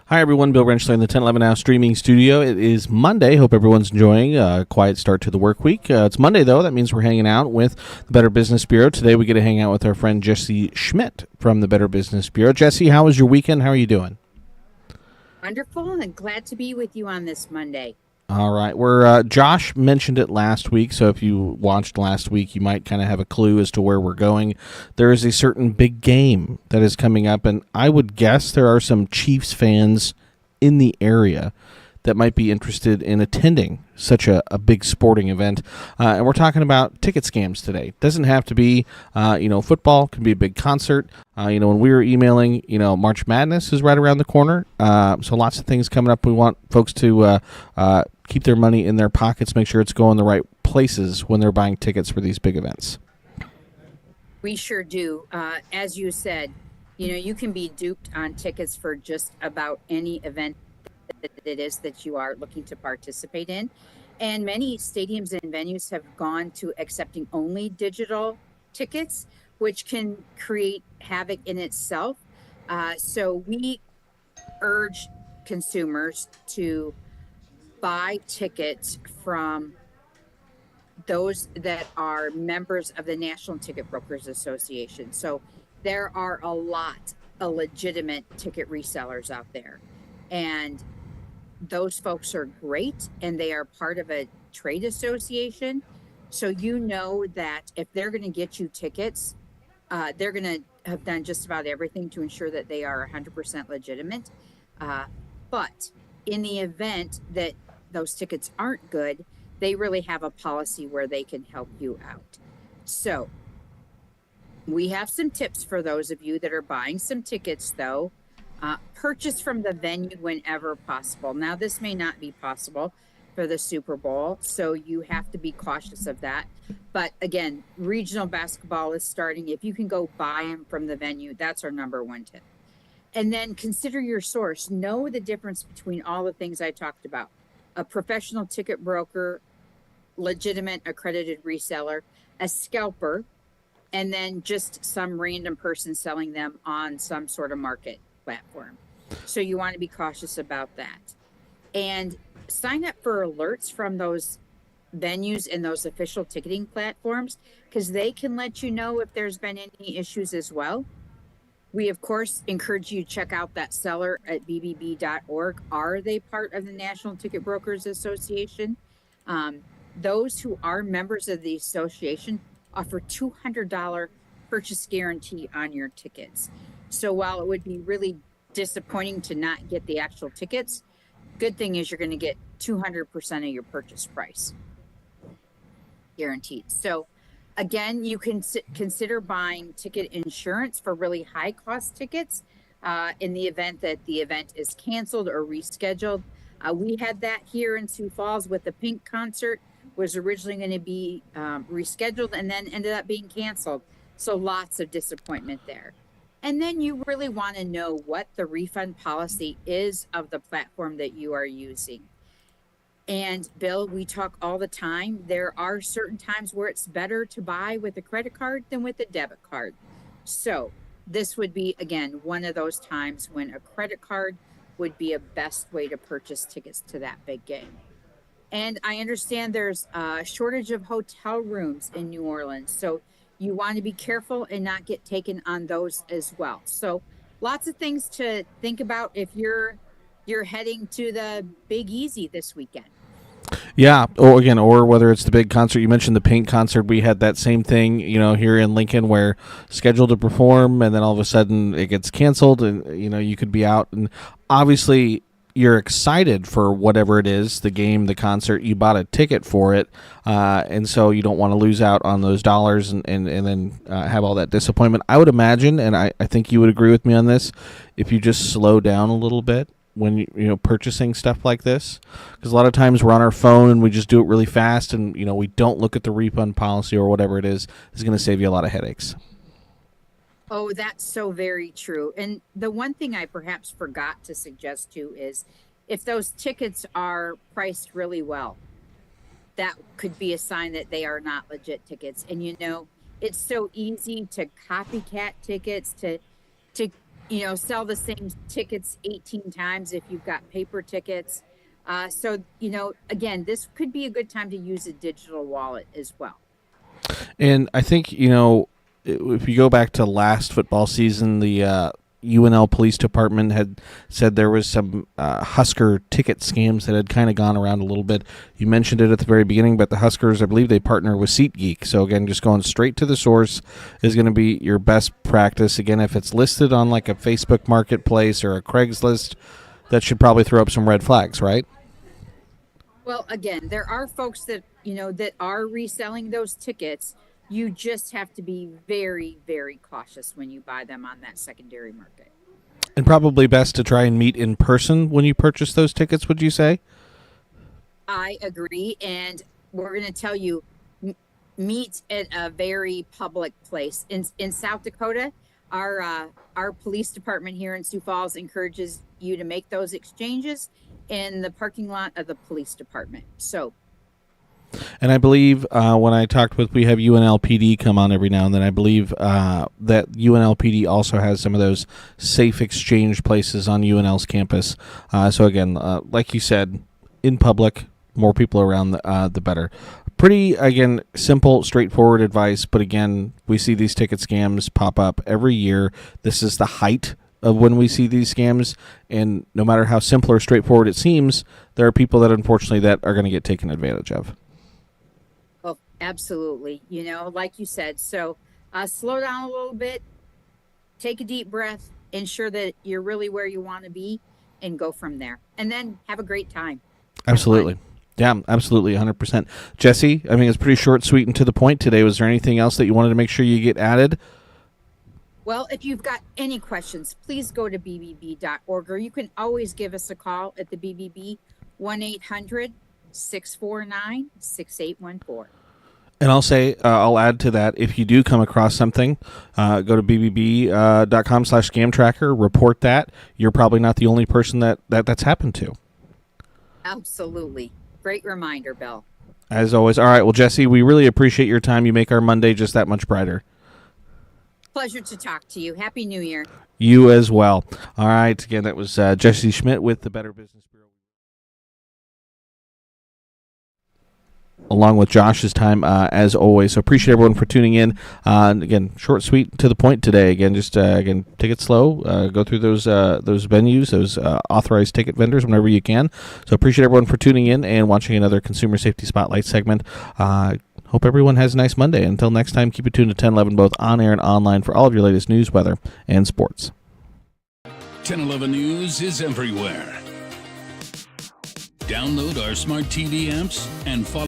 Hi, everyone. Bill Wrenchler in the 1011 Now streaming studio. It is Monday. Hope everyone's enjoying a quiet start to the work week. It's Monday, though. That means we're hanging out with the Better Business Bureau. Today, we get to hang out with our friend Jessie Schmidt from the Better Business Bureau. Jessie, how was your weekend? How are you doing? Wonderful and glad to be with you on this Monday. All right. We're Josh mentioned it last week, so if you watched last week, you might kind of have a clue as to where we're going. There is a certain big game that is coming up, and I would guess there are some Chiefs fans in the area that might be interested in attending such a big sporting event. And we're talking about ticket scams today. Doesn't have to be, football. Can be a big concert. When we were emailing, March Madness is right around the corner. So lots of things coming up. We want folks to keep their money in their pockets, make sure it's going the right places when they're buying tickets for these big events. We sure do. As you said, you can be duped on tickets for just about any event that it is that you are looking to participate in. And many stadiums and venues have gone to accepting only digital tickets, which can create havoc in itself. So we urge consumers to buy tickets from those that are members of the National Ticket Brokers Association. So there are a lot of legitimate ticket resellers out there. And those folks are great and they are part of a trade association. So you know that if they're going to get you tickets, they're going to have done just about everything to ensure that they are 100% legitimate. But in the event that those tickets aren't good, they really have a policy where they can help you out. So we have some tips for those of you that are buying some tickets, though. Purchase from the venue whenever possible. Now, this may not be possible for the Super Bowl, so you have to be cautious of that. But again, regional basketball is starting. If you can go buy them from the venue, that's our number one tip. And then consider your source. Know the difference between all the things I talked about. A professional ticket broker, legitimate accredited reseller, a scalper, and then just some random person selling them on some sort of market platform. So you want to be cautious about that. And sign up for alerts from those venues and those official ticketing platforms because they can let you know if there's been any issues as well. We, of course, encourage you to check out that seller at bbb.org. Are they part of the National Ticket Brokers Association? Those who are members of the association offer $200 purchase guarantee on your tickets. So while it would be really disappointing to not get the actual tickets, good thing is you're going to get 200% of your purchase price guaranteed. So again, you can consider buying ticket insurance for really high cost tickets in the event that the event is canceled or rescheduled. We had that here in Sioux Falls with the Pink concert, was originally going to be rescheduled and then ended up being canceled. So lots of disappointment there. And then you really want to know what the refund policy is of the platform that you are using. And Bill, we talk all the time. There are certain times where it's better to buy with a credit card than with a debit card. So this would be, again, one of those times when a credit card would be a best way to purchase tickets to that big game. And I understand there's a shortage of hotel rooms in New Orleans. So you want to be careful and not get taken on those as well. So lots of things to think about if you're heading to the Big Easy this weekend. Yeah, or whether it's the big concert. You mentioned the Pink concert. We had that same thing, here in Lincoln, where scheduled to perform, and then all of a sudden it gets canceled, and you could be out. And obviously, you're excited for whatever it is, the game, the concert. You bought a ticket for it, and so you don't want to lose out on those dollars and then have all that disappointment. I would imagine, and I think you would agree with me on this, if you just slow down a little bit when purchasing stuff like this, because a lot of times we're on our phone and we just do it really fast, and we don't look at the refund policy or whatever it is going to save you a lot of headaches. Oh, that's so very true. And the one thing I perhaps forgot to suggest too is if those tickets are priced really well, that could be a sign that they are not legit tickets. And it's so easy to copycat tickets to sell the same tickets 18 times if you've got paper tickets. So, again, this could be a good time to use a digital wallet as well. And I think, if you go back to last football season, the UNL Police Department had said there was some Husker ticket scams that had kind of gone around a little bit. You mentioned it at the very beginning, but the Huskers, I believe they partner with SeatGeek. So, again, just going straight to the source is going to be your best practice. Again, if it's listed on like a Facebook Marketplace or a Craigslist, that should probably throw up some red flags, right? Well, again, there are folks that, that are reselling those tickets. You just have to be very, very cautious when you buy them on that secondary market. And probably best to try and meet in person when you purchase those tickets, would you say? I agree. And we're going to tell you, meet at a very public place. In South Dakota, our police department here in Sioux Falls encourages you to make those exchanges in the parking lot of the police department. So, and I believe when I talked we have UNLPD come on every now and then. I believe that UNLPD also has some of those safe exchange places on UNL's campus. So again, like you said, in public, more people around, the better. Pretty, again, simple, straightforward advice. But again, we see these ticket scams pop up every year. This is the height of when we see these scams, and no matter how simple or straightforward it seems, there are people that unfortunately that are going to get taken advantage of. Oh, absolutely. Like you said, so slow down a little bit, take a deep breath, ensure that you're really where you want to be, and go from there. And then have a great time. Absolutely. Yeah, absolutely, 100%. Jessie, I mean, it's pretty short, sweet, and to the point today. Was there anything else that you wanted to make sure you get added? Well, if you've got any questions, please go to bbb.org, or you can always give us a call at the BBB, 1-800-649-6814. And I'll add to that, if you do come across something, go to bbb.com/scam tracker, report that. You're probably not the only person that's happened to. Absolutely. Great reminder, Bill. As always. All right, well, Jessie, we really appreciate your time. You make our Monday just that much brighter. Pleasure to talk to you. Happy New Year. You as well. All right, again, that was Jessie Schmidt with the Better Business Bureau. Along with Josh's time, as always. So appreciate everyone for tuning in. Again, short, sweet, to the point today. Again, just again, take it slow. Go through those venues, those authorized ticket vendors whenever you can. So appreciate everyone for tuning in and watching another Consumer Safety Spotlight segment. Hope everyone has a nice Monday. Until next time, keep it tuned to 1011, both on air and online, for all of your latest news, weather, and sports. 1011 News is everywhere. Download our smart TV apps and follow